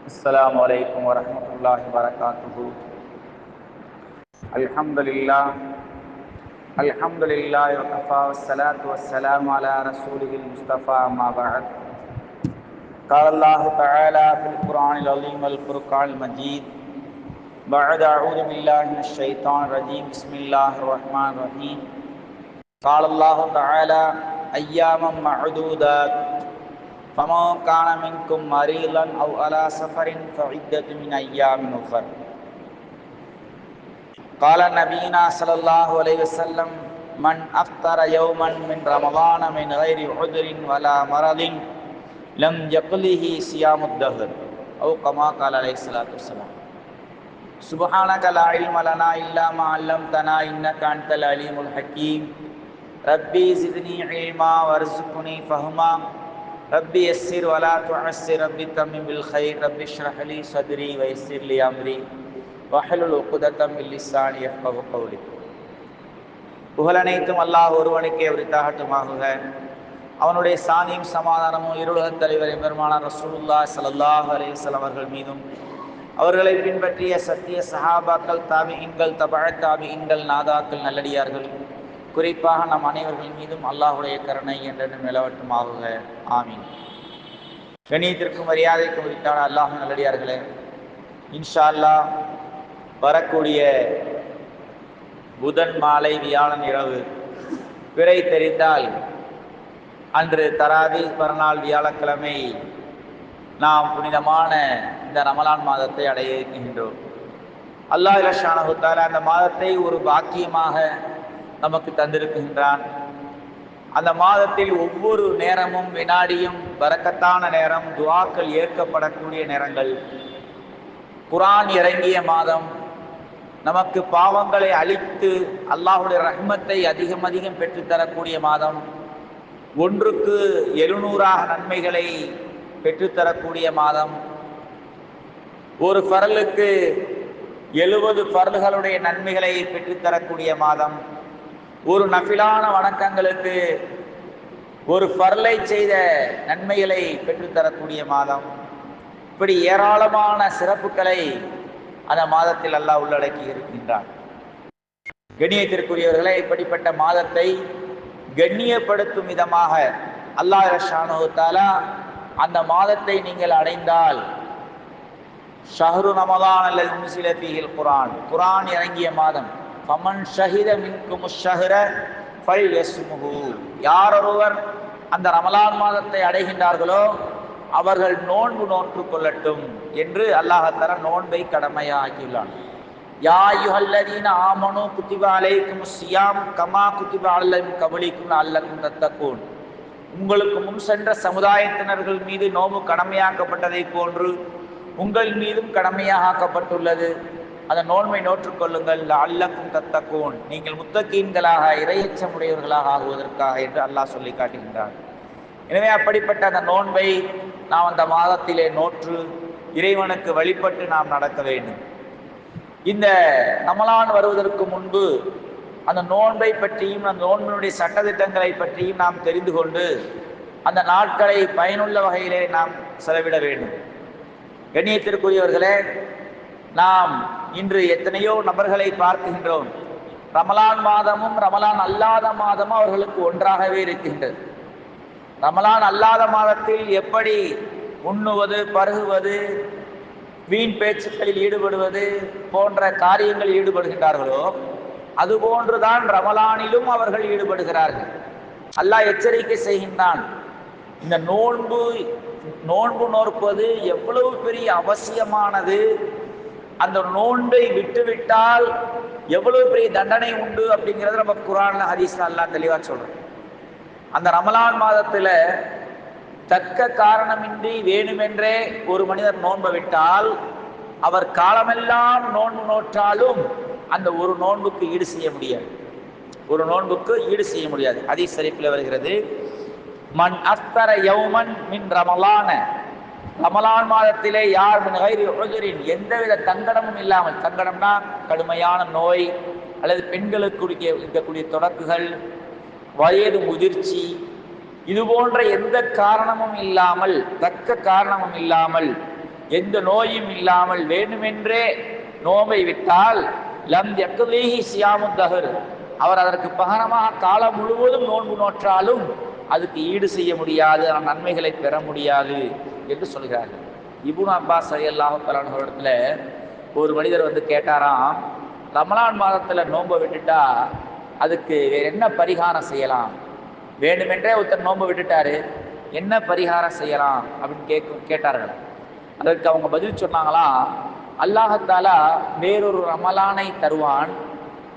السلام عليكم ورحمة الله وبركاته. الحمد لله وكفى والصلاة والسلام على رسوله المصطفى أما بعد. قال الله تعالى في القرآن العظيم والفرقان المجيد بعد أعوذ بالله من الشيطان الرجيم بسم الله الرحمن الرحيم. قال الله تعالى أياما معدودات فمن كان منكم مريضا أو على سفر فعدة من أيام أخر. قال نبينا صلى الله عليه وسلم من أفطر يوما من رمضان من غير عذر ولا مرض لم يقله صيام الدهر أو كما قال عليه الصلاة والسلام. سبحانك لا علم لنا إلا ما علمتنا إنك أنت العليم الحكيم. ربي زدني علما وارزقني فهما ربي يسر ولا تعسر ربي تمم بالخير ربي اشرح لي صدري ويسر لي أمري வஹலுல் உக்தத்தம் மின் லிசானி யஃப்கஹு கௌலி. புகழனைத்தும் அல்லாஹ் ஒருவனுக்கே உரித்தாகட்டுமாக. அவனுடைய சாந்தியும் சமாதானமும் இருளகத் தலைவர் பெருமானார் ரசூலுல்லாஹி ஸல்லல்லாஹு அலைஹி வஸல்லம் அவர்கள் மீதும் அவர்களை பின்பற்றிய சத்திய சஹாபாக்கள் தாபிஈன்கள் தபஅத் தாபிஈன்கள் நாதாக்கள் நல்லடியார்கள் குறிப்பாக நம் அனைவர்கள் மீதும் அல்லாஹ்வுடைய கருணை என்றென்றும் நிலவட்டுமாக. ஆமீன். கண்ணியத்திற்கும் மரியாதைக்கும் உரித்தான அல்லாஹ் நல்லடியார்களே, இன்ஷா அல்லாஹ் வரக்கூடிய புதன் மாலை வியாழன் இரவு பிறை தெரிந்தால் அன்று தராவி மறுநாள் வியாழக்கிழமை நாம் புனிதமான இந்த ரமலான் மாதத்தை அடைய இருக்கின்றோம். அல்லாஹ் ஸுப்ஹானஹு வ தஆலா அந்த மாதத்தை ஒரு பாக்கியமாக நமக்கு தந்திருக்கின்றான். அந்த மாதத்தில் ஒவ்வொரு நேரமும் வினாடியும் பரக்கத்தான நேரம், துஆக்கள் ஏற்கப்படக்கூடிய நேரங்கள். குர்ஆன் இறங்கிய மாதம், நமக்கு பாவங்களை அழித்து அல்லாஹ்வுடைய ரஹ்மத்தை அதிகம் அதிகம் பெற்றுத்தரக்கூடிய மாதம், 1க்கு 700 நன்மைகளை பெற்றுத்தரக்கூடிய மாதம், ஒரு ஃபர்லுக்கு 70 ஃபர்லுகளுடைய நன்மைகளை பெற்றுத்தரக்கூடிய மாதம், ஒரு நஃபிலான வணக்கங்களுக்கு ஒரு ஃபர்லை செய்த நன்மைகளை பெற்றுத்தரக்கூடிய மாதம். இப்படி ஏராளமான சிறப்புகளை அந்த மாதத்தில் அல்லாஹ் உள்ளடக்கி இருக்கின்றான். கண்ணியத்திற்குரியவர்களே, இப்படிப்பட்ட மாதத்தை கண்ணியப்படுத்தும் விதமாக அல்லாஹ் ஸுப்ஹானஹு வ தஆலா அந்த மாதத்தை நீங்கள் அடைந்தால், ஷஹ்ரு ரமலான் அல்லது உன்ஸில ஃபீஹில் குர்ஆன், குர்ஆன் இறங்கிய மாதம், ஃபமன் ஷஹித மின்குமுஷ் ஷஹ்ர ஃபல்யஸ்முஹு, யாரொருவர் அந்த ரமலான் மாதத்தை அடைகின்றார்களோ அவர்கள் நோன்பு நோற்று கொள்ளட்டும் என்று அல்லாஹ் தஆலா நோன்பை கடமையாக்கியுள்ளான். யா அய்யுஹல்லதீன ஆமனூ குத்திப அலைக்குமுஸ் ஸியாம் கமா குத்திப அலல் கபலிக்கும் லஅல்லக்கும் தத்தகூன், உங்களுக்கு முன் சென்ற சமுதாயத்தினர்கள் மீது நோன்பு கடமையாக்கப்பட்டதை போன்று உங்கள் மீதும் கடமையாக்கப்பட்டுள்ளது. அந்த நோன்பை நோற்றுக்கொள்ளுங்கள், லஅல்லக்கும் தத்தகூன், நீங்கள் முத்தகீன்களாக இறையச்சமுடையவர்களாக ஆகுவதற்காக என்று அல்லாஹ் சொல்லி காட்டுகின்றான். எனவே அப்படிப்பட்ட அந்த நோன்பை நாம் அந்த மாதத்திலே நோற்று இறைவனுக்கு வழிபட்டு நாம் நடக்க வேண்டும். இந்த ரமலான் வருவதற்கு முன்பு அந்த நோன்பை பற்றியும் அந்த நோன்பினுடைய சட்டதிட்டங்களை பற்றியும் நாம் தெரிந்து கொண்டு அந்த நாட்களை பயனுள்ள வகையிலே நாம் செலவிட வேண்டும். கண்ணியத்திற்குரியவர்களே, நாம் இன்று எத்தனையோ நபர்களை பார்க்கின்றோம். ரமலான் மாதமும் ரமலான் அல்லாத மாதமும் அவர்களுக்கு ஒன்றாகவே இருக்கின்றது. ரமலான் அல்லாத மாதத்தில் எப்படி உண்ணுவது, பருகுவது, வீண் பேச்சுக்களில் ஈடுபடுவது போன்ற காரியங்களில் ஈடுபடுகின்றார்களோ அதுபோன்றுதான் ரமலானிலும் அவர்கள் ஈடுபடுகிறார்கள். அல்லாஹ் எச்சரிக்கை செய்கின்றான். இந்த நோன்பு நோற்பது எவ்வளவு பெரிய அவசியமானது, அந்த நோன்பை விட்டுவிட்டால் எவ்வளவு பெரிய தண்டனை உண்டு அப்படிங்கிறது நம்ம குர்ஆன்ல ஹதீஸ்ல அல்லாஹ் தெளிவா சொல்றான். அந்த ரமலான் மாதத்துல தக்க காரணமின்றி வேணுமென்றே ஒரு மனிதர் நோன்பை விட்டால் அவர் காலமெல்லாம் நோன்பு நோற்றாலும் அந்த ஒரு நோன்புக்கு ஈடு செய்ய முடியாது. ஒரு நோன்புக்கு ஈடு செய்ய முடியாது. ஹதீஸ் ஷரீஃபில் வருகிறது, மன் அஃப்தர யௌமன் மின் ரமலான, ரமலான் மாதத்திலே யார் மின் கைரி உதுரின், எந்தவித தங்கடமும் இல்லாமல், தங்கடம்னா கடுமையான நோய் அல்லது பெண்களுக்கு இருக்கக்கூடிய தொடக்குகள், வயது முதிர்ச்சி, இது போன்ற எந்த காரணமும் இல்லாமல், தக்க காரணமும் இல்லாமல் எந்த நோயும் இல்லாமல் வேண்டுமென்றே நோம்பை விட்டால் லம் யக்லீஹி சியாமு தஹர், அவர் அதற்கு பகரமாக காலம் முழுவதும் நோன்பு நோற்றாலும் அதுக்கு ஈடு செய்ய முடியாது, நன்மைகளை பெற முடியாது என்று சொல்கிறார்கள். இப்னு அப்பாஸ் ரலியல்லாஹு தஆலா இடத்துல ஒரு மனிதர் வந்து கேட்டாராம், ரமலான் மாதத்தில் நோன்பை விட்டுட்டா அதுக்கு என்ன பரிகாரம் செய்யலாம், வேண்டுமென்றே ஒருத்தர் நோன்பை விட்டுட்டாரு, என்ன பரிகாரம் செய்யலாம் அப்படின்னு கேட்டார்கள். அதற்கு அவங்க பதில் சொன்னாங்களாம், அல்லாஹத்தாலா வேறொரு ரமலானை தருவான்,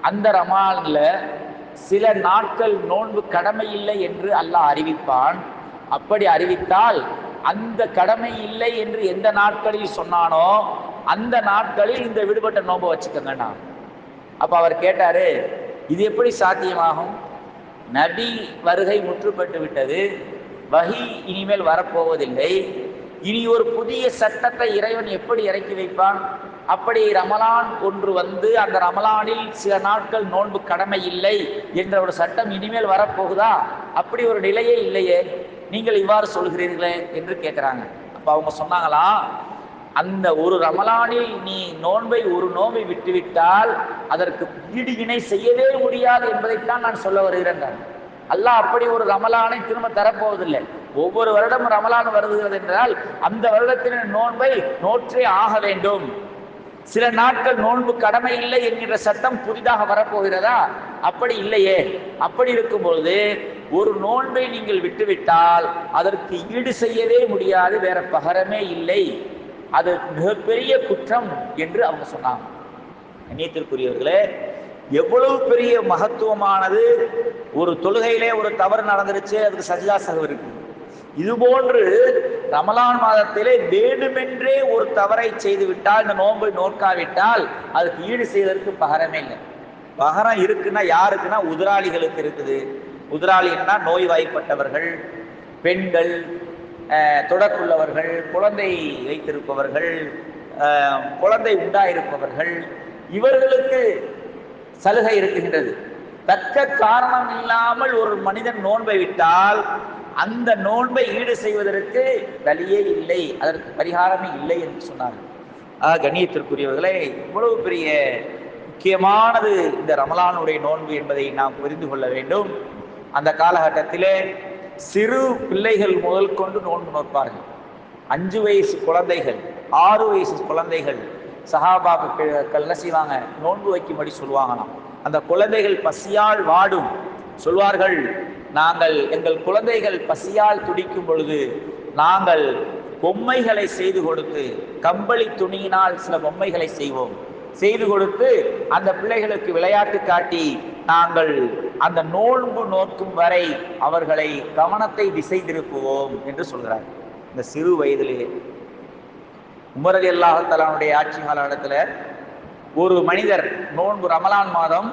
அந்த ரமலான்ல சில நாட்கள் நோன்பு கடமை இல்லை என்று அல்லாஹ் அறிவிப்பான். அப்படி அறிவித்தால் அந்த கடமை இல்லை என்று எந்த நாட்களில் சொன்னானோ அந்த நாட்களில் இந்த விடுபட்ட நோன்பை வச்சுக்கங்கண்ணா. அப்ப அவர் கேட்டாரு, இது எப்படி சாத்தியமாகும்? நபி வருகை முற்றுப்பட்டு விட்டது, வஹி இனிமேல் வரப்போவதில்லை, இனி ஒரு புதிய சட்டத்தை இறைவன் எப்படி இறக்கி வைப்பான்? அப்படி ரமலான் ஒன்று வந்து அந்த ரமலானில் சில நாட்கள் நோன்பு கடமை இல்லை என்ற ஒரு சட்டம் இனிமேல் வரப்போகுதா? அப்படி ஒரு நிலையே இல்லையே, நீங்கள் இவ்வாறு சொல்கிறீர்களே என்று கேட்குறாங்க. அப்போ அவங்க சொன்னாங்களாம், அந்த ஒரு ரமலானில் நீ ஒரு நோன்பை விட்டுவிட்டால் அதற்கு ஈடு இணை செய்யவே முடியாது என்பதைத்தான் நான் சொல்ல வருகிறேன். அல்லாஹ் அப்படி ஒரு ரமலானை திரும்ப தரப்போவதில்லை. ஒவ்வொரு வருடமும் ரமலான் வருகிறது என்றால் அந்த வருடத்தின் நோன்பை நோற்றே ஆக வேண்டும். சில நாட்கள் நோன்பு கடமை இல்லை என்கிற சட்டம் புதிதாக வரப்போகிறதா? அப்படி இல்லையே. அப்படி இருக்கும்பொழுது ஒரு நோன்பை நீங்கள் விட்டுவிட்டால் அதற்கு ஈடு செய்யவே முடியாது, வேற பகரமே இல்லை, அது மிகப்பெரிய குற்றம் என்று அவங்க சொன்னாங்க. கண்ணியத்திற்குரியவர்களே, எவ்வளவு பெரிய மகத்துவமானது! ஒரு தொழுகையிலே ஒரு தவறு நடந்துருச்சு, அதுக்கு சஜ்தா சஹ்வு இருக்கு. இதுபோன்று ரமலான் மாதத்திலே வேண்டுமென்றே ஒரு தவறை செய்து விட்டால், இந்த நோன்பை நோக்காவிட்டால் அதுக்கு ஈடு செய்வதற்கு பகரமே இல்லை. பகரம் இருக்குன்னா யாருக்குன்னா உதிராளிகளுக்கு இருக்குது. உதிராளின்னா நோய்வாய்ப்பட்டவர்கள், பெண்கள், தொடர்புள்ளவர்கள், குழந்தை வைத்திருப்பவர்கள், குழந்தை உண்டாயிருப்பவர்கள், இவர்களுக்கு சலுகை இருக்குகின்றது. தக்க காரணம் இல்லாமல் ஒரு மனிதன் நோன்பை விட்டால் அந்த நோன்பை ஈடு செய்வதற்கு வழியே இல்லை, அதற்கு பரிகாரமே இல்லை என்று சொன்னார்கள். கண்ணியத்திற்குரியவர்களே, இவ்வளவு பெரிய முக்கியமானது இந்த ரமலானுடைய நோன்பு என்பதை நாம் புரிந்து கொள்ள வேண்டும். அந்த காலகட்டத்திலே சிறு பிள்ளைகள் முதல் கொண்டு நோன்பு நோற்பார்கள். 5 வயசு குழந்தைகள், 6 வயசு குழந்தைகள் சஹாபாக்கள் என்ன செய்வாங்க, நோன்பு வைக்கும்படி சொல்லுவாங்களாம். அந்த குழந்தைகள் பசியால் வாடும். சொல்வார்கள், நாங்கள் எங்கள் குழந்தைகள் பசியால் துடிக்கும் பொழுது நாங்கள் பொம்மைகளை செய்து கொடுத்து, கம்பளி துணியினால் சில பொம்மைகளை செய்து கொடுத்து அந்த பிள்ளைகளுக்கு விளையாட்டு காட்டி நாங்கள் அந்த நோன்பு நோக்கும் வரை அவர்களை கவனத்தை திசை திருப்புவோம் என்று சொல்கிறார். இந்த சிறு வயதிலே உமர் ரலியல்லாஹு தஆலாவுடைய ஆட்சி காலகட்டத்துல ஒரு மனிதர் நோன்பு ரமலான் மாதம்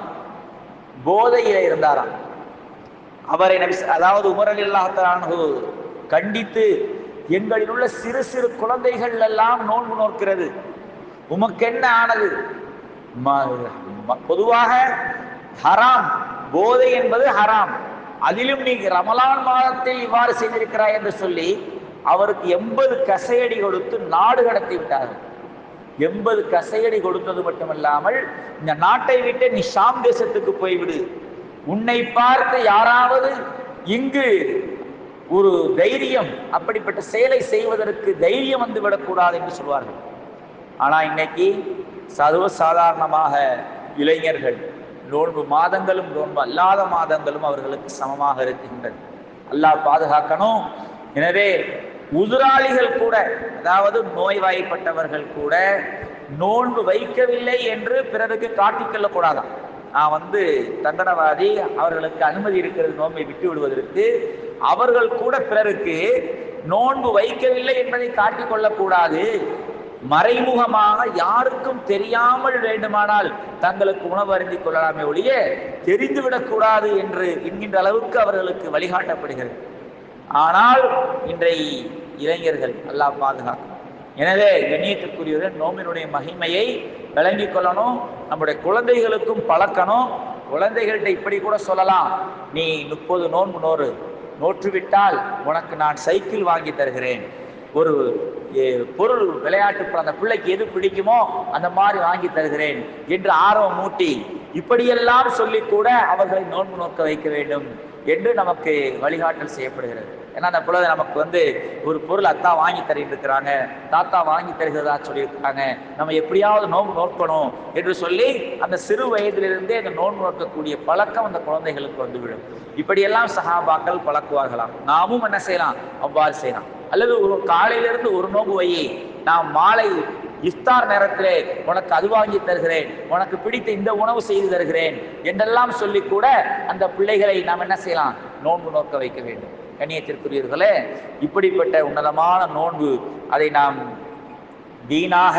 போதையில இருந்தாராம். அவரை அதாவது உமர் ரலியல்லாஹு தஆலா கண்டித்து, எங்களில் உள்ள சிறு சிறு குழந்தைகள் எல்லாம் நோன்பு நோக்கிறது, உமக்கென்ன ஆனது? பொதுவாக ஹராம், போதை என்பது ஹராம், அதிலும் நீ ரமலான் மாதத்தில் இவ்வாறு செய்திருக்கிறாய் என்று சொல்லி அவருக்கு 80 கசையடி கொடுத்து நாடு கடத்தி விட்டார்கள். 80 கசையடி கொடுத்தது மட்டுமல்லாமல், இந்த நாட்டை விட்டு நீ ஷாம் தேசத்துக்கு போய்விடு, உன்னை பார்த்து யாராவது இங்கு ஒரு தைரியம், அப்படிப்பட்ட செயலை செய்வதற்கு தைரியம் வந்து விடக்கூடாது என்று சொல்வார்கள். ஆனா இன்னைக்கு சாதாரணமாக இளைஞர்கள் நோன்பு மாதங்களும் நோன்பு அல்லாத மாதங்களும் அவர்களுக்கு சமமாக இருக்கின்றது. அல்லாஹ் பாதுகாக்கணும். எனவே உதிராளிகள் கூட, அதாவது நோய்வாய்ப்பட்டவர்கள் கூட நோன்பு வைக்கவில்லை என்று பிறருக்கு காட்டிக்கொள்ளக்கூடாதான். நான் தண்டனவாதி, அவர்களுக்கு அனுமதி இருக்கிறது நோன்பை விட்டு விடுவதற்கு. அவர்கள் கூட பிறருக்கு நோன்பு வைக்கவில்லை என்பதை காட்டிக்கொள்ளக்கூடாது. மறைமுகமாக யாருக்கும் தெரியாமல் வேண்டுமானால் தங்களுக்கு உணவு அருந்திக் கொள்ளலாமே ஒழிய தெரிந்துவிடக்கூடாது என்று என்கின்ற அளவுக்கு அவர்களுக்கு வழிகாட்டப்படுகிறது. ஆனால் இன்றைய இளைஞர்கள் அல்லாஹ் பாதுகாக்கும். எனவே கண்ணியத்திற்குரியவர்கள் நோம்பினுடைய மகிமையை விளங்கிக் கொள்ளணும், நம்முடைய குழந்தைகளுக்கும் பழக்கணும். குழந்தைகள்கிட்ட இப்படி கூட சொல்லலாம், நீ 30 நோன்பு நோற்றுவிட்டால் உனக்கு நான் சைக்கிள் வாங்கி தருகிறேன், ஒரு பொருள் விளையாட்டு அந்த பிள்ளைக்கு எது பிடிக்குமோ அந்த மாதிரி வாங்கி தருகிறேன் என்று ஆர்வம் மூட்டி இப்படியெல்லாம் சொல்லி கூட அவர்களை நோன்பு நோக்க வைக்க வேண்டும் என்று நமக்கு வழிகாட்டல் செய்யப்படுகிறது. ஏன்னா அந்த குழந்தை நமக்கு ஒரு பொருள் அத்தா வாங்கி தருகிறாங்க, தாத்தா வாங்கி தருகிறதா சொல்லியிருக்காங்க, நம்ம எப்படியாவது நோன்பு நோக்கணும் என்று சொல்லி அந்த சிறு வயதிலிருந்தே அந்த நோன்பு நோக்கக்கூடிய பழக்கம் அந்த குழந்தைகளுக்கு வந்துவிடும். இப்படியெல்லாம் சஹாபாக்கள் பழக்குவார்களாம். நாமும் என்ன செய்யலாம்? அவ்வாறு செய்யலாம். அல்லது ஒரு காலையிலிருந்து ஒரு நோன்பு வையை, நான் மாலை இஃப்தார் நேரத்திலே உனக்கு அது வாங்கி தருகிறேன், உனக்கு பிடித்த இந்த உணவு செய்து தருகிறேன் என்றெல்லாம் சொல்லி கூட அந்த பிள்ளைகளை நாம் என்ன செய்யலாம்? நோன்பு நோக்க வைக்க வேண்டும். கண்ணியத்திற்குரியவர்களே, இப்படிப்பட்ட உன்னதமான நோன்பு, அதை நாம் வீணாக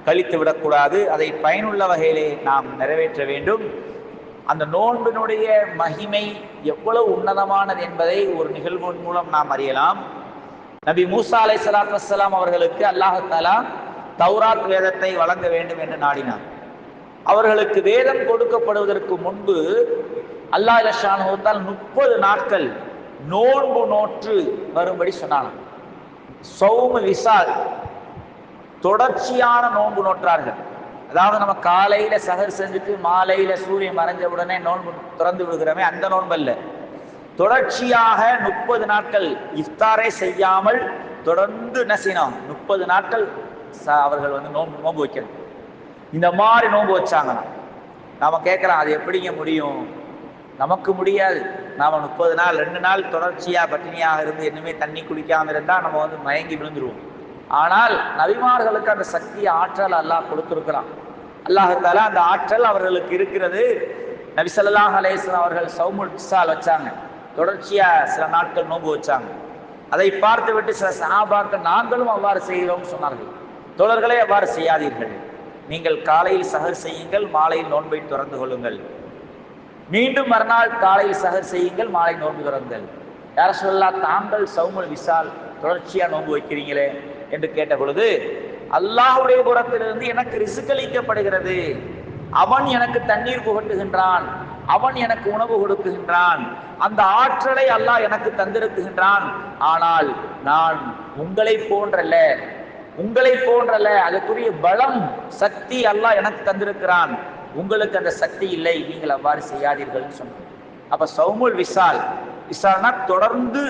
கழித்து விடக்கூடாது. அதை பயனுள்ள வகையிலே நாம் நிறைவேற்ற வேண்டும். அந்த நோன்பினுடைய மகிமை எவ்வளவு உன்னதமானது என்பதை ஒரு நிகழ்வின் மூலம் நாம் அறியலாம். நபி மூசா அலைஹிஸ்ஸலாத்து வஸ்ஸலாம் அவர்களுக்கு அல்லாஹ் தஆலா தௌராத் வேதத்தை வழங்க வேண்டும் என்று நாடினார். அவர்களுக்கு வேதம் கொடுக்கப்படுவதற்கு முன்பு அல்லாஹ் ஸுப்ஹானஹு வ தஆலா 30 நாட்கள் நோன்பு நோற்று வரும்படி சொன்னாங்க. சௌம விசால், தொடர்ச்சியான நோன்பு நோற்றார்கள். அதாவது நம்ம காலையில சஹர் செஞ்சுட்டு மாலையில சூரியன் மறைஞ்ச உடனே நோன்பு திறந்து விடுகிறோமே, அந்த நோன்பு அல்ல. தொடர்ச்சியாக 30 நாட்கள் இஃப்தாரை செய்யாமல் தொடர்ந்து என்ன செய்யணும்? 30 நாட்கள் அவர்கள் நோன்பு வைக்கணும். இந்த மாதிரி நோன்பு வச்சாங்கன்னா நாம கேட்கலாம், அது எப்படிங்க முடியும்? நமக்கு முடியாது. நாம 30 நாள் 2 நாள் தொடர்ச்சியா பட்டினியாக இருந்து இன்னுமே தண்ணி குடிக்காம இருந்தா நம்ம மயங்கி விழுந்துருவோம். ஆனால் நபிமார்களுக்கு அந்த சக்தி, ஆற்றல் அல்லாஹ் கொடுத்திருக்கிறான். அல்லாஹ் தஆலா அந்த ஆற்றல் அவர்களுக்கு இருக்கிறது. நபி ஸல்லல்லாஹு அலைஹி வஸல்லம் அவர்கள் சௌமுல் விசால் வச்சாங்க, தொடர்ச்சியா சில நாட்கள் நோன்பு வச்சாங்க. அதை பார்த்து விட்டு சில சஹாபாக்கள் நாங்களும் அவ்வாறு செய்கிறோம் சொன்னார்கள். தோழர்களே, அவ்வாறு செய்யாதீர்கள். நீங்கள் காலையில் சஹர் செய்யுங்கள், மாலையில் நோன்பை திறந்து கொள்ளுங்கள். மீண்டும் மறுநாள் காலையில் சஹர் செய்யுங்கள், மாலை நோன்பு திறங்கள். யா ரசூலல்லாஹ், தாங்கள் சௌமுல் விசால் தொடர்ச்சியா நோன்பு வைக்கிறீங்களே என்று கேட்ட பொழுது, அல்லாஹ்வுடைய புறத்திலிருந்து எனக்கு ரிஸ்க் அளிக்கப்படுகிறது, அவன் எனக்கு தண்ணீர் புகட்டுகின்றான், அவன் எனக்கு உணவு கொடுக்குகின்றான், அந்த ஆற்றலை அல்லாஹ் எனக்கு தந்திருக்குகின்றான். ஆனால் நான் உங்களை போன்றல்ல, அதுக்குரிய பலம், சக்தி அல்லாஹ் எனக்கு தந்திருக்கிறான், உங்களுக்கு அந்த சக்தி இல்லை, நீங்கள் அவ்வாறு செய்யாதீர்கள் சொன்னார். அப்ப சௌமுல் விசால்னா தொடர்ந்து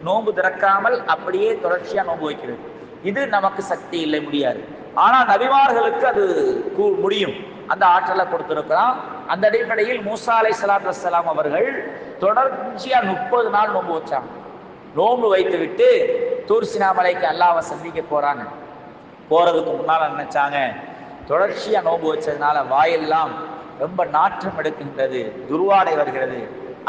நோன்பு திறக்காமல் அப்படியே தொடர்ச்சியா நோன்பு வைக்கிறது. இது நமக்கு சக்தி இல்லை, முடியாது. ஆனா நபிமார்களுக்கு அது முடியும், அந்த ஆற்றலை கொடுத்திருக்கிறான். அந்த அடிப்படையில் மூசா அலைஹிஸ்ஸலாத்து வஸ்ஸலாம் அவர்கள் தொடர்ச்சியா 30 நாள் நோன்பு வச்சாங்க. நோன்பு வைத்து விட்டு தூர் சீனா மலைக்கு அல்லாஹ்வை சந்திக்க போறாங்க. போறதுக்கு முன்னால நினைச்சாங்க, தொடர்ச்சியா நோன்பு வச்சதுனால வாயெல்லாம் ரொம்ப நாற்றம் எடுக்கின்றது, துர்வாடை வருகிறது,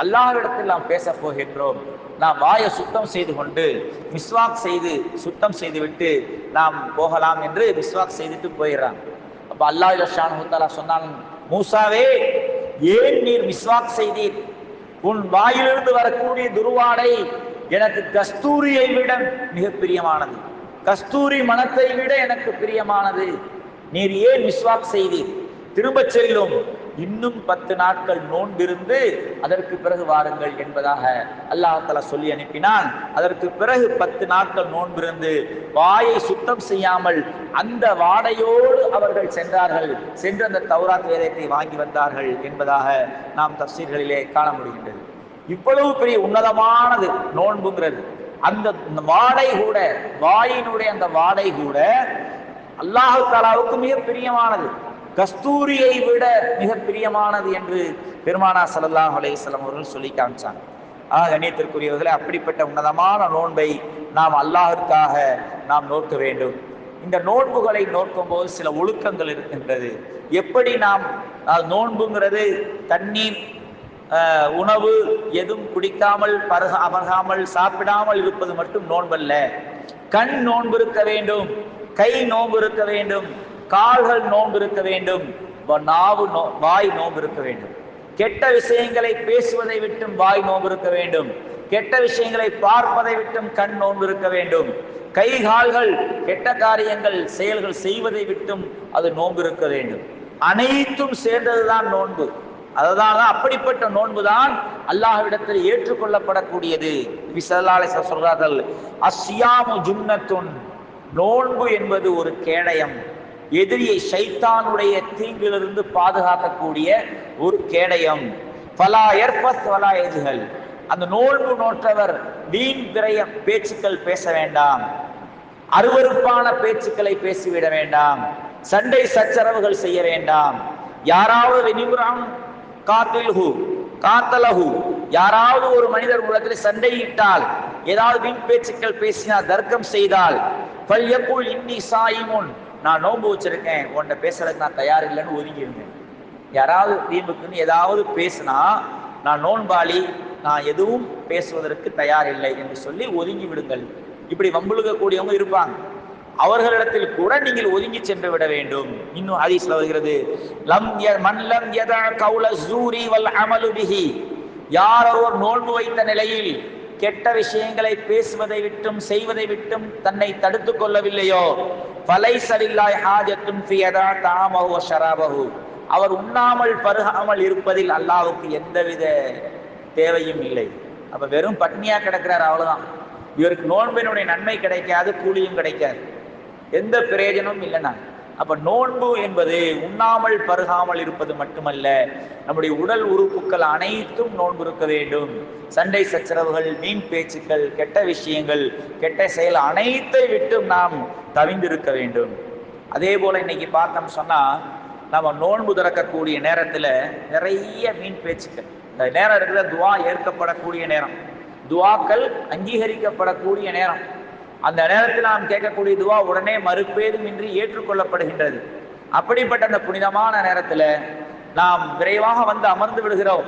அல்லாஹ்விடத்தில் நாம் பேச போகின்றோம், நாம் வாயை சுத்தம் செய்து கொண்டு மிஸ்வாக் செய்து சுத்தம் செய்து விட்டு நாம் போகலாம் என்று மிஸ்வாக் செய்துட்டு போயிடுறாங்க. அப்ப அல்லாஹ் ஸுப்ஹானஹு வ தஆலா சொன்னான், மூசாவே, ஏன் நீர் மிஸ்வாக் செய்தீர்? உன் வாயிலிருந்து வரக்கூடிய துர்வாடை எனக்கு கஸ்தூரியை விட மிக பிரியமானது, கஸ்தூரி மனத்தை விட எனக்கு பிரியமானது, நீர் ஏன் மிஸ்வாக் செய்தீர்? திரும்ப செல்லும், இன்னும் 10 நாட்கள் நோன்பிருந்து அதற்கு பிறகு வாருங்கள் என்பதாக அல்லாஹ் தஆலா சொல்லி அனுப்பினான். அதற்கு பிறகு 10 நாட்கள் நோன்பிருந்து வாயை சுத்தம் செய்யாமல் அந்த வாடையோடு அவர்கள் சென்றார்கள். சென்று அந்த தௌராத் வேதத்தை வாங்கி வந்தார்கள் என்பதாக நாம் தஃசீர்களிலே காண முடிகின்றது. இவ்வளவு பெரிய உன்னதமானது நோன்புங்கிறது. அந்த வாடை கூட, வாயினுடைய அந்த வாடை கூட அல்லாஹ் தஆலாவுக்கு மிக பிரியமானது, கஸ்தூரியை விட மிக பிரியமானது என்று பெருமானார் ஸல்லல்லாஹு அலைஹி வஸல்லம் அவர்கள் சொல்லி காமிச்சாங்க. கண்ணியத்திற்குரியவர்களே, அப்படிப்பட்ட உன்னதமான நோன்பை நாம் அல்லாஹ்விற்காக நாம் நோக்க வேண்டும். இந்த நோன்புகளை நோக்கும் போது சில ஒழுக்கங்கள் இருக்கின்றது. எப்படி நாம் நோன்புங்கிறது தண்ணீர் உணவு எதுவும் குடிக்காமல் பருகாமல் சாப்பிடாமல் இருப்பது மட்டும் நோன்பல்ல. கண் நோன்பு இருக்க வேண்டும், கை நோன்பு இருக்க வேண்டும், கால்கள் நோன்பு இருக்க வேண்டும், வாய் நோன்பு இருக்க வேண்டும். கெட்ட விஷயங்களை பேசுவதை விட்டும் வாய் நோன்பு இருக்க வேண்டும், கெட்ட விஷயங்களை பார்ப்பதை விட்டும் கண் நோன்பு இருக்க வேண்டும், கை கால்கள் கெட்ட காரியங்கள் செயல்கள் செய்வதை விட்டும் அது நோன்பு இருக்க வேண்டும். அனைத்தும் சேர்ந்ததுதான் நோன்பு. அதுதான் அப்படிப்பட்ட நோன்புதான் அல்லாஹ்விடத்தில் ஏற்றுக்கொள்ளப்படக்கூடியது. நபி ஸல்லல்லாஹு அலைஹி வஸல்லம் சொல்றார்கள், அஸ்ஸியாமு ஜுன்னத்துன், நோன்பு என்பது ஒரு கேடயம், எதிரியை ஷைத்தானுடைய தீங்கிலிருந்து பாதுகாக்கக்கூடிய ஒரு கேடயம். ஃபலா யர்ஃபஸ் வலா யஜ்ஹல், அந்த நோன்பு நோற்றவர் வீண் விரய பேச்சுக்கள் பேச வேண்டாம், அருவருப்பான பேச்சுக்களை பேசிவிட வேண்டாம், சண்டை சச்சரவுகள் செய்ய வேண்டாம். யாராவது நிபுரம் காத்தில்ஹு காத்தலஹு, யாராவது ஒரு மனிதர் உலகத்தில் சண்டையிட்டால், ஏதாவது வீண் பேச்சுக்கள் பேசினால், தர்க்கம் செய்தால், ஃபல்யகுல் இன்னி சாயிமுன், நான் நோன்பு வச்சிருக்கேன், உன்கிட்ட பேசுறதுக்கு நான் தயார் இல்லைன்னு ஒதுங்கிருந்தேன். யாராவது தீம்புக்குன்னு ஏதாவது பேசினா, நான் நோன்பாளி, நான் எதுவும் பேசுவதற்கு தயார் இல்லை என்று சொல்லி ஒதுங்கி விடுங்கள். இப்படி வம்புழுகக்கூடியவங்க இருப்பாங்க, அவர்களிடத்தில் கூட நீங்கள் ஒதுங்கி சென்று விட வேண்டும். இன்னும் ஹதீஸ்ல வருகிறது, மன்லம் யதா கௌல ஸூரி வல் அமலு பிஹி, யார் ஒருவர் நோன்பு வைத்த நிலையில் கெட்ட விஷயங்களை பேசுவதை விட்டும் செய்வதை விட்டும் தன்னை தடுத்துக் கொள்ளவில்லையோ, ஃபலைஸ லில்லாஹி ஹாஜத்துன் ஃபீ யதா தஆமஹு வ ஷராபஹு, அவர் உண்ணாமல் பருகாமல் இருப்பதில் அல்லாஹ்வுக்கு எந்தவித தேவையும் இல்லை. அப்ப வெறும் பட்னியா கிடக்கிறார், அவ்வளவுதான். இவருக்கு நோன்பினுடைய நன்மை கிடைக்காது, கூலியும் கிடைக்காது, எந்த பிரயோஜனமும் இல்லைன்னா. அப்ப நோன்பு என்பது உண்ணாமல் பருகாமல் இருப்பது மட்டுமல்ல, நம்முடைய உடல் உறுப்புகள் அனைத்தும் நோன்பு இருக்க வேண்டும். சண்டை சச்சரவுகள், வீண் பேச்சுக்கள், கெட்ட விஷயங்கள், கெட்ட செயல் அனைத்தை விட்டும் நாம் தவிந்திருக்க வேண்டும். அதே போல இன்னைக்கு பார்த்தோம் சொன்னா, நம்ம நோன்பு திறக்கக்கூடிய நேரத்துல நிறைய வீண் பேச்சுக்கள், இந்த நேரம் இருக்கிற துவா ஏற்கப்படக்கூடிய நேரம், துவாக்கள் அங்கீகரிக்கப்படக்கூடிய நேரம். அந்த நேரத்தில் நாம் கேட்கக்கூடிய துவா உடனே மறுபேதுமின்றி ஏற்றுக்கொள்ளப்படுகின்றது. அப்படிப்பட்ட அந்த புனிதமான நேரத்துல நாம் விரைவாக வந்து அமர்ந்து விடுகிறோம்.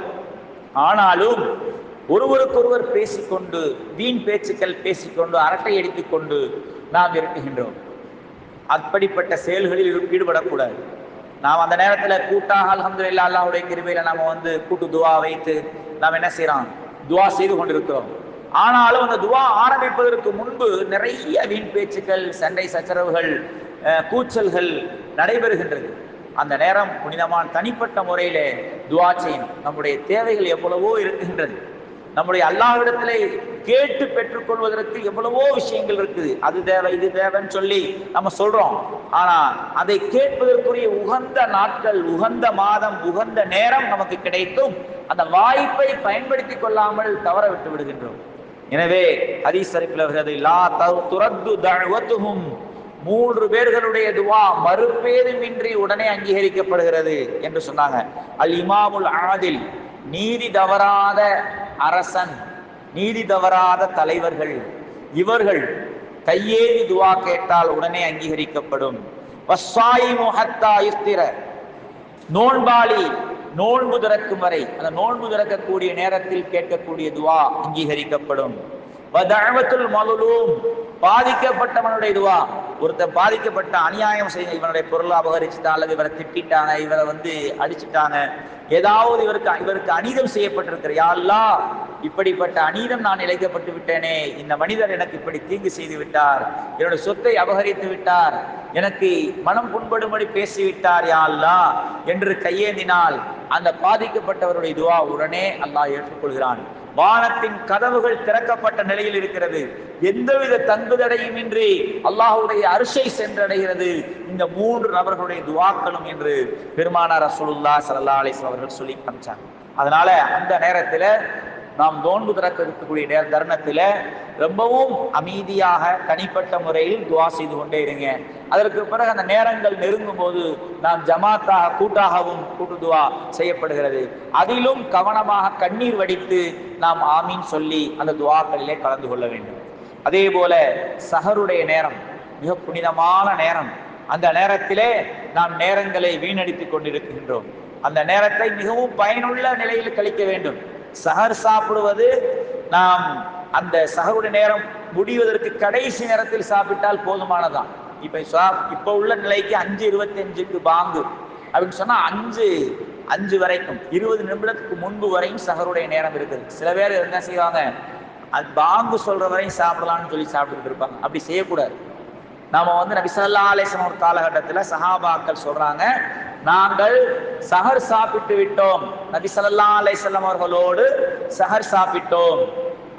ஆனாலும் ஒருவருக்கொருவர் பேசிக்கொண்டு, வீண் பேச்சுக்கள் பேசிக்கொண்டு, அரட்டை அடித்துக் கொண்டு நாம் இருக்குகின்றோம். அப்படிப்பட்ட செயல்களில் ஈடுபடக்கூடாது. நாம் அந்த நேரத்துல கூட்டாக அல்ஹம்துலில்லாஹ் அல்லாஹ்வுடைய கிருபையில நாம வந்து கூட்டு துவா வைத்து நாம் என்ன செய்யறோம், துவா செய்து கொண்டிருக்கிறோம். ஆனாலும் அந்த துவா ஆரம்பிப்பதற்கு முன்பு நிறைய வீண் பேச்சுக்கள், சண்டை சச்சரவுகள், கூச்சல்கள் நடைபெறுகின்றது. அந்த நேரம் புனிதமான தனிப்பட்ட முறையிலே துவா செய்யணும். நம்முடைய தேவைகள் எவ்வளவோ இருக்கின்றது, நம்முடைய அல்லாஹ்விடத்திலே கேட்டு பெற்றுக்கொள்வதற்கு எவ்வளவோ விஷயங்கள் இருக்குது. அது தேவை, இது தேவைன்னு சொல்லி நம்ம சொல்றோம். ஆனா அதை கேட்பதற்குரிய உகந்த நாட்கள், உகந்த மாதம், உகந்த நேரம் நமக்கு கிடைத்தும் அந்த வாய்ப்பை பயன்படுத்தி கொள்ளாமல் தவற விட்டு விடுகின்றோம். எனவே ஹதீஸ் ஷரீஃப்ல வருகிறது, லா துரத்து தஅவத்துஹும், 3 பேர்களுடைய துவா மறுபேதுமின்றி உடனே அங்கீகரிக்கப்படுகிறது என்று சொன்னாங்க. அல் இமாமுல் ஆதில், நீதி தவறாத அரசன், நீதி தவறாத தலைவர்கள், இவர்கள் கையேறி துவா கேட்டால் உடனே அங்கீகரிக்கப்படும். வஸ்ஸாயிமு ஹத்தா யுஃப்திர, நோன்பாளி நோன்பு திறக்கும் வரை, அந்த நோன்பு திறக்கக்கூடிய நேரத்தில் கேட்கக்கூடிய துவா அங்கீகரிக்கப்படும். வதஅவத்துல் மலுலூம், பாதிக்கப்பட்டவனுடைய துவா, ஒருத்தர் பாதிக்கப்பட்ட அநியாயம் செய்ய, இவனுடைய பொருளை அபகரிச்சுட்டாங்க, அல்லது இவரை திட்டாங்க, இவரை வந்து அடிச்சுட்டாங்க, ஏதாவது இவருக்கு அநீதம் செய்யப்பட்டிருக்கிற, யா அல்லாஹ் இப்படிப்பட்ட அநீதம் நான் இழைக்கப்பட்டு விட்டேனே, இந்த மனிதர் எனக்கு இப்படி தீங்கு செய்து விட்டார், என்னுடைய சொத்தை அபகரித்து விட்டார், எனக்கு மனம் புண்படும்படி பேசிவிட்டார் யா அல்லாஹ் என்று கையேந்தினால் அந்த பாதிக்கப்பட்டவருடைய துவா உடனே அல்லாஹ் ஏற்றுக்கொள்கிறான். வானத்தின் கதவுகள் திறக்கப்பட்ட நிலையில் இருக்கிறது, எந்தவித தங்குதடையுமின்றி அல்லாஹ்வுடைய அர்ஷை சென்றடைகிறது இந்த 3 நபர்களுடைய துவாக்களும் என்று பெருமானார் ரசூலுல்லாஹ் ஸல்லல்லாஹு அலைஹி வஸல்லம் அவர்கள் சொல்லி காமிச்சாங்க. அதனால அந்த நேரத்துல நாம் நோன்பு திறக்க இருக்கக்கூடிய தருணத்துல ரொம்பவும் அமைதியாக தனிப்பட்ட முறையில் துவா செய்து கொண்டே இருங்க. அதற்கு பிறகு அந்த நேரங்கள் நெருங்கும் போது நாம் ஜமாத்தாக கூட்டாகவும் கூட்டு துவா செய்யப்படுகிறது. அதிலும் கவனமாக கண்ணீர் வடித்து நாம் ஆமீன் சொல்லி அந்த துவாக்களிலே கலந்து கொள்ள வேண்டும். அதே போல சஹருடைய நேரம் மிக புனிதமான நேரம். அந்த நேரத்திலே நாம் நேரங்களை வீணடித்துக் கொண்டிருக்கின்றோம். அந்த நேரத்தை மிகவும் பயனுள்ள நிலையில் கழிக்க வேண்டும். சஹர் சாப்பிடுவது, நாம் அந்த சஹருடைய நேரம் முடிவதற்கு கடைசி நேரத்தில் சாப்பிட்டால் போதுமானதான். இப்ப உள்ள நிலைக்கு 5:25க்கு பாங்கு அப்படின்னு சொன்னா 5 வரைக்கும் 20 நிமிடத்துக்கு முன்பு வரையும் சஹருடைய நேரம் இருக்குது. சில பேர் என்ன செய்வாங்க, அது பாங்கு சொல்ற வரையும் சாப்பிடலாம்னு சொல்லி சாப்பிட்டுட்டு இருப்பாங்க. அப்படி செய்யக்கூடாது. நாம வந்து நபி ஸல்லல்லாஹு அலைஹி வஸல்லம் ஒரு காலகட்டத்தில் சஹாபாக்கள் சொல்றாங்க, நாங்கள் சஹர் சாப்பிட்டு விட்டோம், நபி ஸல்லல்லாஹு அலைஹி வஸல்லம் அவர்களோடு சஹர் சாப்பிட்டோம்,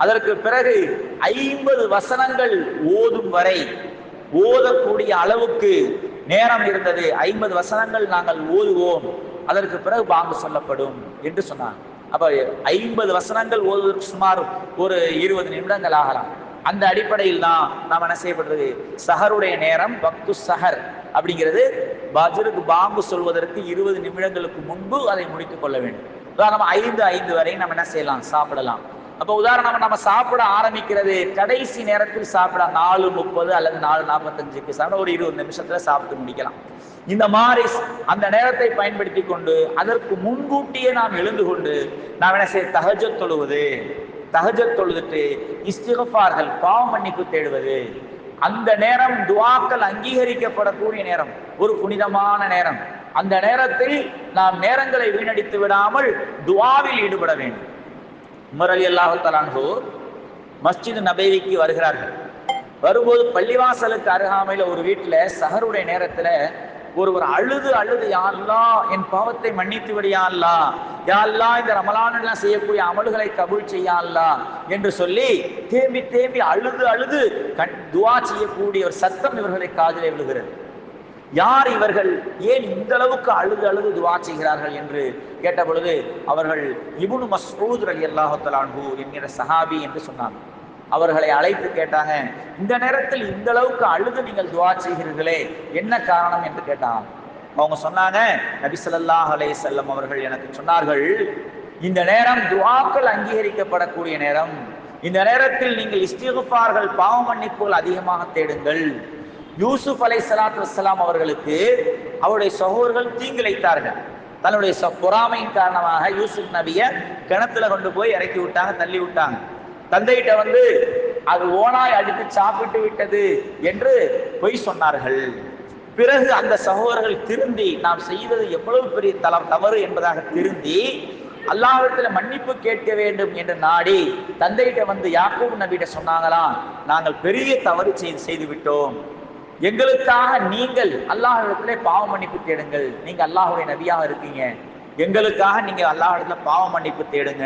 அதற்கு பிறகு 50 வசனங்கள் ஓதும் வரை ஓதக்கூடிய அளவுக்கு நேரம் இருந்தது. 50 வசனங்கள் நாங்கள் ஓதுவோம், அதற்கு பிறகு பாங்கு சொல்லப்படும் என்று சொன்னாங்க. அப்ப 50 வசனங்கள் ஓதுவதற்கு சுமார் ஒரு 20 நிமிடங்கள் ஆகலாம். அந்த அடிப்படையில் தான் நாம் என்ன செய்யப்படுறது, சஹருடைய நேரம் வக்து சஹர் அப்படிங்கிறது பஜ்ருக்கு பாங்கு சொல்வதற்கு 20 நிமிடங்களுக்கு முன்பு அதை முடித்துக் கொள்ள வேண்டும். உதாரணம் 5 வரை நம்ம என்ன செய்யலாம், சாப்பிடலாம். அப்போ உதாரணமா நம்ம சாப்பிட ஆரம்பிக்கிறது கடைசி நேரத்தில் சாப்பிட 4:30 அல்லது 4:45க்கு சாப்பிட ஒரு 20 நிமிஷத்துல சாப்பிட்டு முடிக்கலாம். இந்த மாதிரி அந்த நேரத்தை பயன்படுத்தி கொண்டு அதற்கு முன்கூட்டியே நாம் எழுந்து கொண்டு நாம் என்ன செய்ய, தஹஜ்ஜத் தொழுவது, தஹஜ்ஜத் தொழுதுட்டு இஸ்திக்ஃபார்கள் பாவ மன்னிப்பு தேடுவது. அந்த நேரம் துஆக்கள் அங்கீகரிக்கப்படக்கூடிய நேரம், ஒரு புனிதமான நேரம். அந்த நேரத்தில் நாம் நேரங்களை வீணடித்து விடாமல் துஆவில் ஈடுபட வேண்டும். உமர் ரலியல்லாஹு தஆலா அன்ஹு மஸ்ஜித் நபவிக்கு வருகிறார்கள். வரும்போது பள்ளிவாசலுக்கு அருகாமையில ஒரு வீட்டுல சஹருடைய நேரத்துல ஒருவர் அழுது யா அல்லாஹ் என் பாவத்தை மன்னித்து விடு யா அல்லாஹ், யா அல்லாஹ் இந்த ரமலான்ல செய்யக்கூடிய அமல்களை கபூல் செய்ய அல்லாஹ் என்று சொல்லி தேம்பி தேம்பி அழுது துஆ செய்யக்கூடிய ஒரு சத்தம் இவர்களை காதிலே விழுகிறது. யார் இவர்கள், ஏன் இந்த அளவுக்கு அழுது துஆ செய்கிறார்கள் என்று கேட்ட பொழுது அவர்கள் இப்னு மஸ்ஊத் ரலியல்லாஹு தஆலா அன்ஹு என்கிற சஹாபி என்று சொன்னாங்க. அவர்களை அழைத்து கேட்டாங்க, இந்த நேரத்தில் இந்த அளவுக்கு அழுது நீங்கள் துஆ செய்கிறீர்களே என்ன காரணம் என்று கேட்டாங்க. அவங்க சொன்னாங்க, நபி ஸல்லல்லாஹு அலைஹி வஸல்லம் அவர்கள் எனக்கு சொன்னார்கள், இந்த நேரம் துஆக்கள் அங்கீகரிக்கப்படக்கூடிய நேரம். இந்த நேரத்தில் நீங்கள் இஸ்திக்ஃபார்கள் பாவ மன்னிப்புகள் அதிகமாக தேடுங்கள். யூசுப் அலைஹிஸ்ஸலாத்து வஸ்ஸலாம் அவர்களுக்கு அவருடைய சகோதரர்கள் தீங்கிழைத்தார்கள். தன்னுடைய பொறாமையின் காரணமாக யூசுப் நபியை கிணத்துல கொண்டு போய் இறக்கி விட்டாங்க, தள்ளி விட்டாங்க. தந்தையிட்ட வந்து அது ஓனாய் அடித்து சாப்பிட்டு விட்டது என்று பொய் சொன்னார்கள். பிறகு அந்த சகோதரர்கள் திருந்தி நாம் செய்வது எவ்வளவு பெரிய தவறு என்பதாக திருந்தி அல்லாஹ்விடத்தில் மன்னிப்பு கேட்க வேண்டும் என்று நாடி தந்தையிட்ட வந்து யாக்கூப் நபியிட்ட சொன்னாங்களாம், நாங்கள் பெரிய தவறு செய்து விட்டோம், எங்களுக்காக நீங்கள் அல்லாஹ்விடத்திலே பாவ மன்னிப்பு தேடுங்கள், நீங்க அல்லாஹ்வுடைய நபியாக இருக்கீங்க, எங்களுக்காக நீங்க அல்லாஹ்விடத்துல பாவ மன்னிப்பு தேடுங்க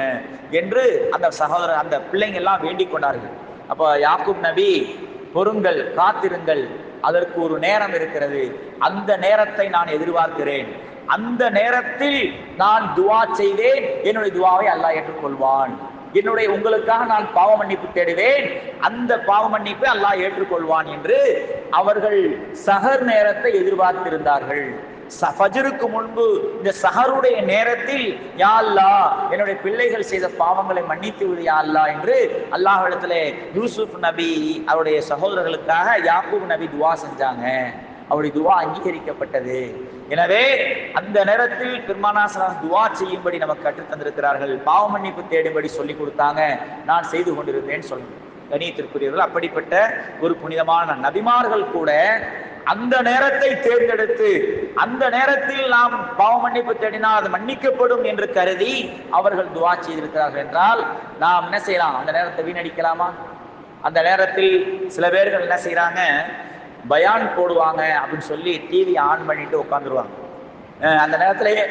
என்று அந்த சகோதரர் அந்த பிள்ளைங்க எல்லாம் வேண்டிக் கொண்டார்கள். அப்ப யாக்கூப் நபி, பொறுங்கள், காத்திருங்கள், அதற்கு ஒரு நேரம் இருக்கிறது, அந்த நேரத்தை நான் எதிர்பார்க்கிறேன், அந்த நேரத்தில் நான் துஆ செய்வேன், என்னுடைய துஆவை அல்லாஹ் ஏற்றுக்கொள்வான், உங்களுக்காக நான் பாவ மன்னிப்பு தேடுவேன், அந்த பாவ மன்னிப்பை அல்லாஹ் ஏற்றுக்கொள்வான் என்று அவர்கள் சஹர் நேரத்தை எதிர்பார்த்திருந்தார்கள். ஃபஜ்ருக்கு முன்பு இந்த சஹருடைய நேரத்தில் யா அல்லாஹ் என்னுடைய பிள்ளைகள் செய்த பாவங்களை மன்னித்து விடு யா அல்லாஹ் என்று அல்லாஹ்விடத்திலே யூசுப் நபி அவருடைய சகோதரர்களுக்காக யாக்கூப் நபி துஆ செஞ்சாங்க. அவருடைய துஆ அங்கீகரிக்கப்பட்டது. எனவே அந்த நேரத்தில் பெருமானார் ஸல்லல்லாஹு அலைஹி வஸல்லம் துஆ செய்யும்படி நமக்கு கற்றுத் தந்திருக்கிறார்கள், பாவ மன்னிப்பு தேடும்படி சொல்லி கொடுத்தாங்க. நான் செய்து கொண்டிருந்தேன்னு சொல்லணும். கண்ணியத்திற்குரியவர்கள், அப்படிப்பட்ட ஒரு புனிதமான நபிமார்கள் கூட அந்த நேரத்தை தேர்ந்தெடுத்து அந்த நேரத்தில் நாம் பாவ மன்னிப்பு தேடினால் அது மன்னிக்கப்படும் என்று கருதி அவர்கள் துஆ செய்திருக்கிறார்கள் என்றால் நாம் என்ன செய்யலாம், அந்த நேரத்தை வீணடிக்கலாமா? அந்த நேரத்தில் சில பேர்கள் என்ன செய்யறாங்க, பயான் போடுவாங்க அப்படின்னு சொல்லி டிவி ஆன் பண்ணிட்டு உட்காந்துருவாங்க. அந்த நேரத்திலேயே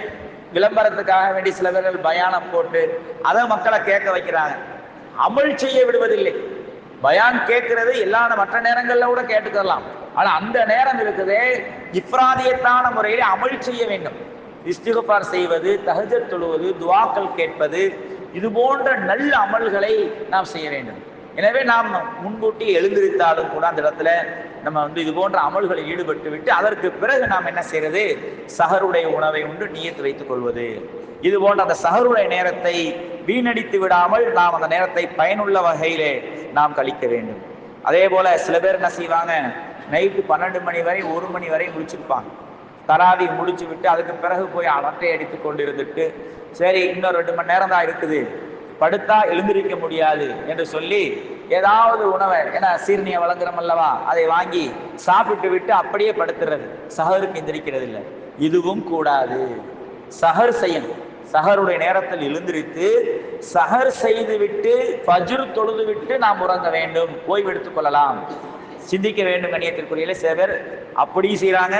விளம்பரத்துக்காக வேண்டி சில பேர்கள் பயானம் போட்டு அதை மக்களை கேட்க வைக்கிறாங்க, அமல் செய்ய விடுவதில்லை. பயான் கேட்கறது எல்லா மற்ற நேரங்கள்ல கூட கேட்டுக்கலாம், ஆனா அந்த நேரம் இருக்குதே இஃப்ராதியத்தான முறையில் அமல் செய்ய வேண்டும். இஸ்திக்ஃபார் செய்வது, தஹஜ்ஜத் தொழுவது, துஆக்கள் கேட்பது, இது போன்ற நல்ல அமல்களை நாம் செய்ய வேண்டும். எனவே நாம் முன்கூட்டி எழுந்திருத்தாலும் கூட அந்த இடத்துல நம்ம இது போன்ற அமல்களில் ஈடுபட்டு விட்டு அதற்கு பிறகு நாம் என்ன செய்யறது, சஹருடைய உணவை உண்டு நியத்து வைத்துக் கொள்வது. இது போன்ற அந்த சஹருடைய நேரத்தை வீணடித்து விடாமல் நாம் அந்த நேரத்தை பயனுள்ள வகையிலே நாம் கழிக்க வேண்டும். அதே போல சில பேர் என்ன செய்வாங்க, நைட்டு 12 மணி வரை 1 மணி வரை முடிச்சிருப்பாங்க. தராவி முடிச்சு விட்டு அதுக்கு பிறகு போய் அரட்டை அடித்து கொண்டு இருந்துட்டு சரி இன்னொரு 2 மணி நேரம் தான் இருக்குது, படுத்தா எழுந்திருக்க முடியாது என்று சொல்லி ஏதாவது உணவை, ஏன்னா சீர்ணியை வழங்குறோம் அல்லவா, அதை வாங்கி சாப்பிட்டு விட்டு அப்படியே படுத்துறது, சஹருக்கு எந்திரிக்கிறது இல்லை. இதுவும் கூடாது. சஹர் செய்யணும். சஹருடைய நேரத்தில் எழுந்திரித்து சஹர் செய்து விட்டு ஃபஜ்ர் தொழுது விட்டு நாம் உறங்க வேண்டும், ஓய்வு எடுத்துக் கொள்ளலாம், சிந்திக்க வேண்டும். கண்ணியத்திற்குரிய சில பேர் அப்படி செய்யறாங்க,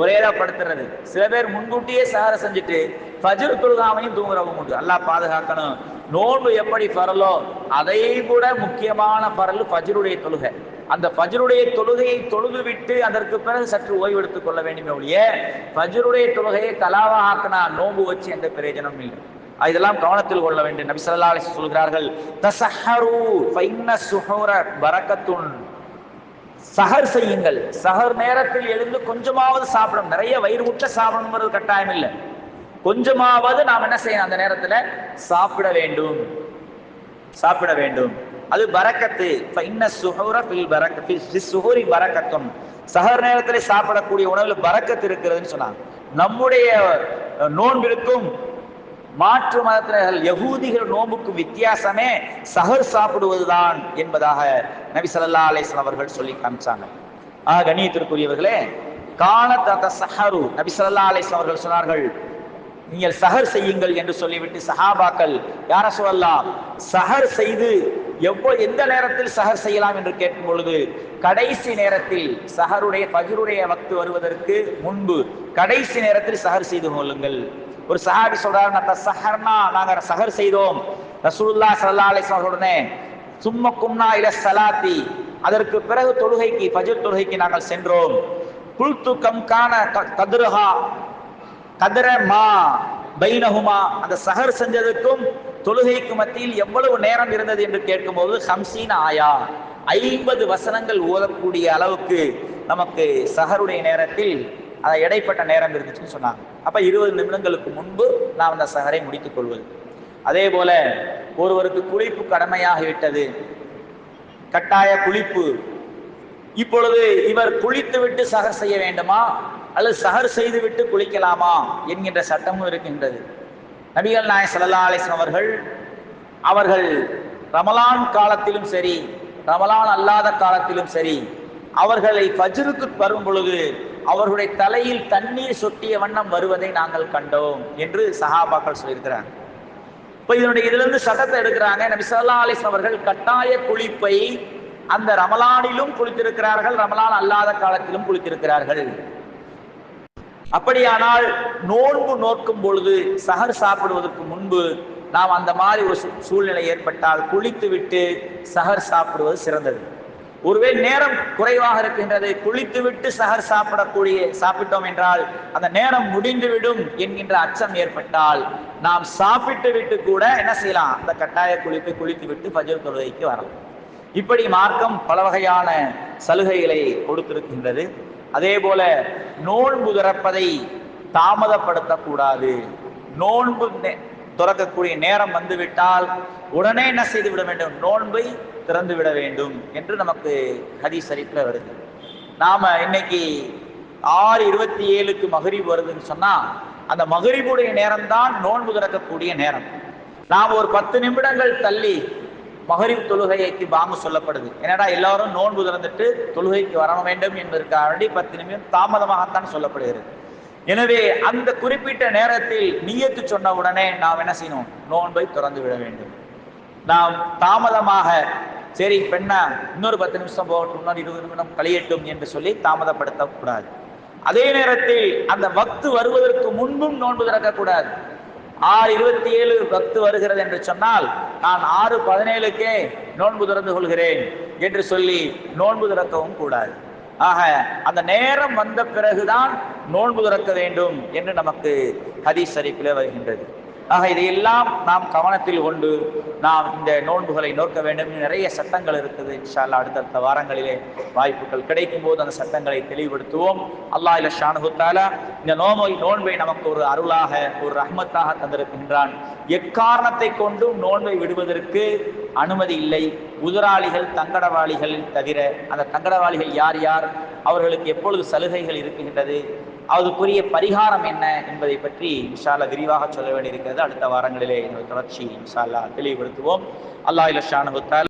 ஒரேதா படுத்துறது. சில பேர் முன்கூட்டியே சஹரை செஞ்சுட்டு ஃபஜ்ர் தொழுகாமையும் தூங்குறவங்க உண்டு. அல்லாஹ் பாதுகாக்கணும். நோன்பு எப்படி பரலோ அதை விட முக்கியமான பரல் ஃபஜ்ருடைய தொழுகை. அந்த ஃபஜ்ருடைய தொழுகையை தொழுது விட்டு அதற்கு பிறகு சற்று ஓய்வு எடுத்துக் கொள்ள வேண்டுமே ஒழிய ஃபஜ்ருடைய தொழுகையை கலாவா ஆக்கினா நோன்பு வச்சு எந்த பிரயோஜனமும் இல்லை. இதெல்லாம் கவனத்தில் கொள்ள வேண்டும். நபி ஸல்லல்லாஹு அலைஹி வஸல்லம் சொல்கிறார்கள், தஸஹரு ஃபஇன்ன ஸுஹூர பரக்கத்துன். சஹர் செய்யுங்கள். சஹர் நேரத்தில் எழுந்து கொஞ்சமாவது சாப்பிடணும். நிறைய வயிறு முட்ட சாப்பிடணுங்கிறது கட்டாயம் இல்லை. கொஞ்சமாவது நாம் என்ன செய்யணும், அந்த நேரத்தில் சாப்பிட வேண்டும், சாப்பிட வேண்டும். அது பரக்கத்து. சஹர் நேரத்தில் சாப்பிடக்கூடிய உணவில் பரக்கத்து இருக்கிறதுன்னு சொன்னாங்க. நம்முடைய நோன்பிற்கும் மாற்று மதத்தினர்கள் யகூதிகள் நோன்புக்கும் வித்தியாசமே சஹர் சாப்பிடுவதுதான் என்பதாக நபி ஸல்லல்லாஹு அலைஹி வஸல்லம் அவர்கள் சொல்லி காமிச்சாங்க. கண்ணியத்திற்குரியவர்களே, கானத சஹரு, நபி ஸல்லல்லாஹு அலைஹி வஸல்லம் அவர்கள் சொன்னார்கள், நீங்கள் சஹர் செய்யுங்கள் என்று சொல்லிவிட்டு சஹாபாக்கள், யா ரசூலல்லாஹ் சஹர் செய்து எந்த நேரத்தில் சஹர் செய்யலாம் என்று கேட்கும் பொழுது, கடைசி நேரத்தில் சஹருடைய ஃபஜ்ருடைய வக்து வருவதற்கு முன்பு கடைசி நேரத்தில் சஹர் செய்து கொள்ளுங்கள். ஒரு சஹாபி சொல்றாரு, நாங்க சஹர் செய்தோம் ரசூலுல்லாஹ் ஸல்லல்லாஹு அலைஹி வஸல்லம் உடனே, சும்ம கும்னா இல ஸலாத்தி, அதற்கு பிறகு தொழுகைக்கு ஃபஜ்ர் தொழுகைக்கு நாங்கள் சென்றோம். குல்து கம் கான கத்ரஹா கத்ர மா பைனஹுமா, அந்த சஹர் செஞ்சதுக்கும் தொழுகைக்கு மத்தியில் எவ்வளவு நேரம் இருந்தது என்று கேட்கும்போது 50 ஆயா, 50 வசனங்கள் ஓதக்கூடிய அளவுக்கு நமக்கு சஹருடைய நேரத்தில் அதை இடைப்பட்ட நேரம் இருந்துச்சுன்னு சொன்னாங்க. அப்ப 20 நிமிடங்களுக்கு முன்பு நாம் அந்த சஹரை முடித்துக் கொள்வது. அதே போல ஒருவருக்கு குளிப்பு கடமையாகிவிட்டது, கட்டாய குளிப்பு. இப்பொழுது இவர் குளித்து விட்டு சஹர் செய்ய வேண்டுமா அல்லது சஹர் செய்து விட்டு குளிக்கலாமா என்கின்ற சட்டமும் இருக்கின்றது. நபிகள் நாயகம் ஸல்லல்லாஹு அலைஹி வஸல்லம் அவர்கள் ரமலான் காலத்திலும் சரி ரமலான் அல்லாத காலத்திலும் சரி அவர்களை ஃபஜ்ருக்கு வரும் பொழுது அவர்களுடைய தலையில் தண்ணீர் சொட்டிய வண்ணம் வருவதை நாங்கள் கண்டோம் என்று சஹாபாக்கள் சொல்லியிருக்கிறாங்க. இப்போ இதிலிருந்து சட்டத்தை எடுக்கிறாங்க. நபி ஸல்லல்லாஹு அலைஹி வஸல்லம் அவர்கள் கட்டாய குளிப்பை அந்த ரமலானிலும் குளித்திருக்கிறார்கள், ரமலான் அல்லாத காலத்திலும் குளித்திருக்கிறார்கள். அப்படியானால் நோன்பு நோக்கும் பொழுது சஹர் சாப்பிடுவதற்கு முன்பு நாம் அந்த மாதிரி ஒரு சூழ்நிலை ஏற்பட்டால் குளித்து விட்டு சஹர் சாப்பிடுவது சிறந்தது. ஒருவேளை நேரம் குறைவாக இருக்கின்றது, குளித்து விட்டு சஹர் சாப்பிட்டோம் என்றால் அந்த நேரம் முடிந்துவிடும் என்கின்ற அச்சம் ஏற்பட்டால் நாம் சாப்பிட்டு விட்டு கூட என்ன செய்யலாம், அந்த கட்டாய குளிப்பை குளித்து விட்டு ஃபஜ்ர் தொழுகைக்கு வரலாம். இப்படி மார்க்கம் பல வகையான சலுகைகளை கொடுத்திருக்கின்றது. அதே போல நோன்பு திறப்பதை தாமதப்படுத்தக்கூடாது. நோன்பு துறக்கக்கூடிய நேரம் வந்துவிட்டால் உடனே என்ன செய்து விட வேண்டும், நோன்பை திறந்து விட வேண்டும் என்று நமக்கு ஹதீஸ் ஷரீஃப்ல வருது. நாம இன்னைக்கு 6:27 மக்ரிப் வருதுன்னு சொன்னா அந்த மக்ரிபுடைய நேரம் தான் நோன்பு திறக்கக்கூடிய நேரம். நாம் ஒரு 10 நிமிடங்கள் தள்ளி மக்ரிப் தொழுகைக்கு பாங்கு சொல்லப்படுது. என்னடா எல்லாரும் நோன்பு திறந்துட்டு தொழுகைக்கு வர வேண்டும் என்பதற்காக 10 நிமிடம் தாமதமாகத்தான் சொல்லப்படுகிறது. எனவே அந்த குறிப்பிட்ட நேரத்தில் நியத்து சொன்ன உடனே நாம் என்ன செய்யணும், நோன்பை திறந்து விட வேண்டும். நாம் தாமதமாக சரி பெண்ணா இன்னொரு 10 நிமிஷம் போகட்டும், இன்னொரு 20 நிமிடம் கழியட்டும் என்று சொல்லி தாமதப்படுத்தக்கூடாது. அதே நேரத்தில் அந்த வக்து வருவதற்கு முன்பும் நோன்பு திறக்கக்கூடாது. 6:27 வக்து வருகிறது என்று சொன்னால் நான் 6:17 நோன்பு திறந்து கொள்கிறேன் என்று சொல்லி நோன்பு திறக்கவும் கூடாது. ஆக அந்த நேரம் வந்த பிறகுதான் நோன்பு திறக்க வேண்டும் என்று நமக்கு ஹதீஸ் ஷரீஃபிலே வருகின்றது. ஆக இதையெல்லாம் நாம் கவனத்தில் கொண்டு நாம் இந்த நோன்புகளை நோக்க வேண்டும். நிறைய சட்டங்கள் இருக்குது. இன்ஷா அல்லாஹ் அடுத்தடுத்த வாரங்களிலே வாய்ப்புகள் கிடைக்கும் போது அந்த சட்டங்களை தெளிவுபடுத்துவோம். அல்லாஹ் ஷானஹு தஆலா இந்த நோன்பை நமக்கு ஒரு அருளாக ஒரு ரஹ்மத்தாக தந்திருக்கின்றான். எக்காரணத்தை கொண்டும் நோன்பை விடுவதற்கு அனுமதி இல்லை. உதிராளிகள் தங்கடவாளிகள் தவிர. அந்த தங்கடவாளிகள் யார் யார், அவர்களுக்கு எப்பொழுது சலுகைகள் இருக்கின்றது, அதுக்குரிய பரிகாரம் என்ன என்பதை பற்றி இன்ஷா அல்லாஹ் விரிவாக சொல்ல வேண்டியிருக்கிறது. அடுத்த வாரங்களிலே தொடர்ச்சி இன்ஷா அல்லாஹ் தெளிவுபடுத்துவோம். அல்லாஹ் ஷானஹு தஆலா